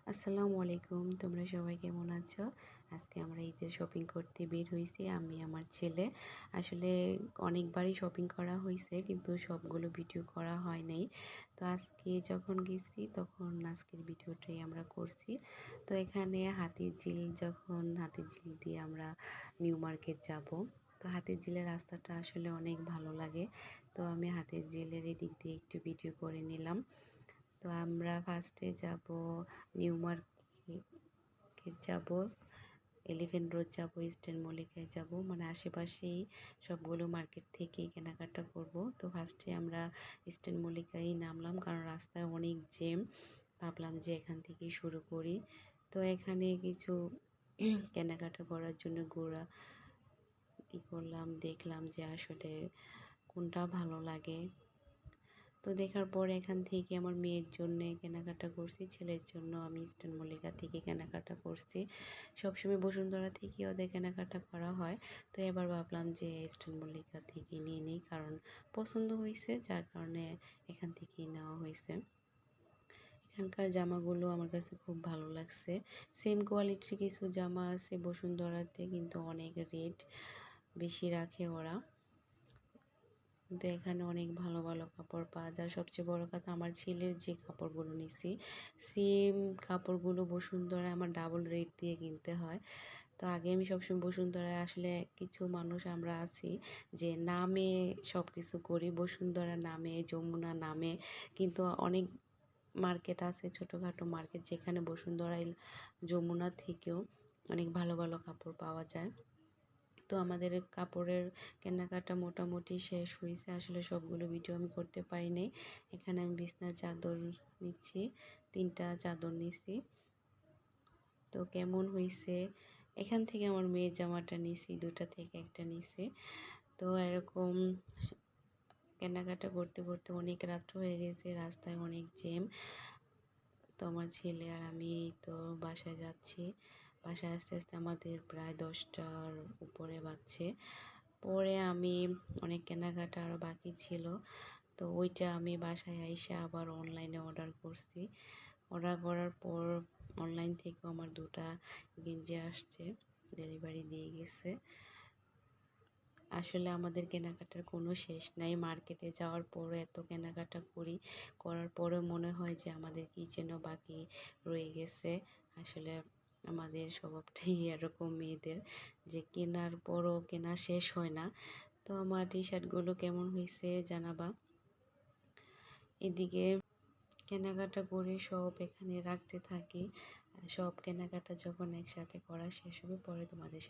আসসালামু আলাইকুম। তোমরা সবাই কেমন আছো? আজকে আমরা ঈদের শপিং করতে বের হইছি আমি আমার ছেলে। আসলে অনেকবারই শপিং করা হইছে কিন্তু সবগুলো ভিডিও করা হয় নাই। তো আজকে যখন গেছি তখন আজকের ভিডিওটাই আমরা করছি। তো এখানে হাতিরঝিল দিয়ে আমরা নিউ মার্কেট যাবো। তো হাতিরঝিলের রাস্তাটা আসলে অনেক ভালো লাগে। তো আমি হাতিরঝিলের এদিক দিয়ে একটু ভিডিও করে নিলাম। তো আমরা ফার্স্টে যাব নিউ মার্কেট যাব, এলিফ্যান্ট রোড যাব, ইস্টার্ন মল্লিকায় যাব, মানে আশেপাশেই সবগুলো মার্কেট থেকেই কেনাকাটা করব। তো ফার্স্টে আমরা ইস্টার্ন মল্লিকায় নামলাম কারণ রাস্তায় অনেক জ্যাম। ভাবলাম যে এখান থেকেই শুরু করি। তো এখানে কিছু কেনাকাটা করার জন্য করলাম, দেখলাম যে আসলে কোনটা ভালো লাগে। তো দেখার পর এখান থেকে আমার মেয়ের জন্য কেনাকাটা করছি, ছেলের জন্য আমি ইস্টার্ন মল্লিকা থেকে কেনাকাটা করছি। সবসময় বসুন্ধরা থেকেই ওদের কেনাকাটা করা হয়। তো এবার ভাবলাম যে ইস্টার্ন মল্লিকা থেকে নিয়ে নিই, কারণ পছন্দ হয়েছে, যার কারণে এখান থেকেই নেওয়া হয়েছে। এখানকার জামাগুলো আমার কাছে খুব ভালো লাগছে। সেম কোয়ালিটির কিছু জামা আছে বসুন্ধরাতে, কিন্তু অনেক রেট বেশি রাখে ওরা। কিন্তু এখানে অনেক ভালো ভালো কাপড় পাওয়া যায়। সবচেয়ে বড় কথা, আমার ছেলের যে কাপড়গুলো নিছি সেম কাপড়গুলো বসুন্ধরায় আমার ডাবল রেট দিয়ে কিনতে হয়। তো আগে আমি সবসময় বসুন্ধরায়, আসলে কিছু মানুষ আমরা আছি যে নামে সব কিছু করি, বসুন্ধরা নামে, যমুনা নামে, কিন্তু অনেক মার্কেট আছে, ছোটোখাটো মার্কেট, যেখানে বসুন্ধরায় যমুনা থেকেও অনেক ভালো ভালো কাপড় পাওয়া যায়। তো আমাদের কাপড়ের কেনাকাটা মোটামুটি শেষ হয়েছে। আসলে সবগুলো ভিডিও আমি করতে পারি নাই। এখানে আমি বিছনার চাদর নিচ্ছি, 3টা চাদর নিছি। তো কেমন হয়েছে, এখান থেকে আমার মেয়ের জামাটা নিছি, 2টা থেকে একটা নিছি। তো এরকম কেনাকাটা করতে করতে অনেক রাত্র হয়ে গেছে, রাস্তায় অনেক জ্যাম। তো আমার ছেলে আর আমি তো বাসায় যাচ্ছি। বাসায় আস্তে আস্তে আমাদের প্রায় 10টার উপরে বাজছে। পরে আমি অনেক কেনাকাটা আরও বাকি ছিল, তো ওইটা আমি বাসায় আইসা আবার অনলাইনে অর্ডার করছি। অর্ডার করার পর অনলাইন থেকেও আমার 2টা গেঞ্জি আসছে, ডেলিভারি দিয়ে গেছে। আসলে আমাদের কেনাকাটার কোনো শেষ নাই। মার্কেটে যাওয়ার পরও এত কেনাকাটা করার পরেও মনে হয় যে আমাদের কী যেন বাকি রয়ে গেছে। আসলে আমাদের স্বভাবটাই এরকম মেয়েদের, যে কেনার পরও কেনা শেষ হয় না। তো আমার টি শার্টগুলো কেমন হয়েছে জানাবা। এদিকে কেনাকাটা করে সব এখানে রাখতে থাকি। সব কেনাকাটা যখন একসাথে করা শেষ হবে পরে তোমাদের সাথে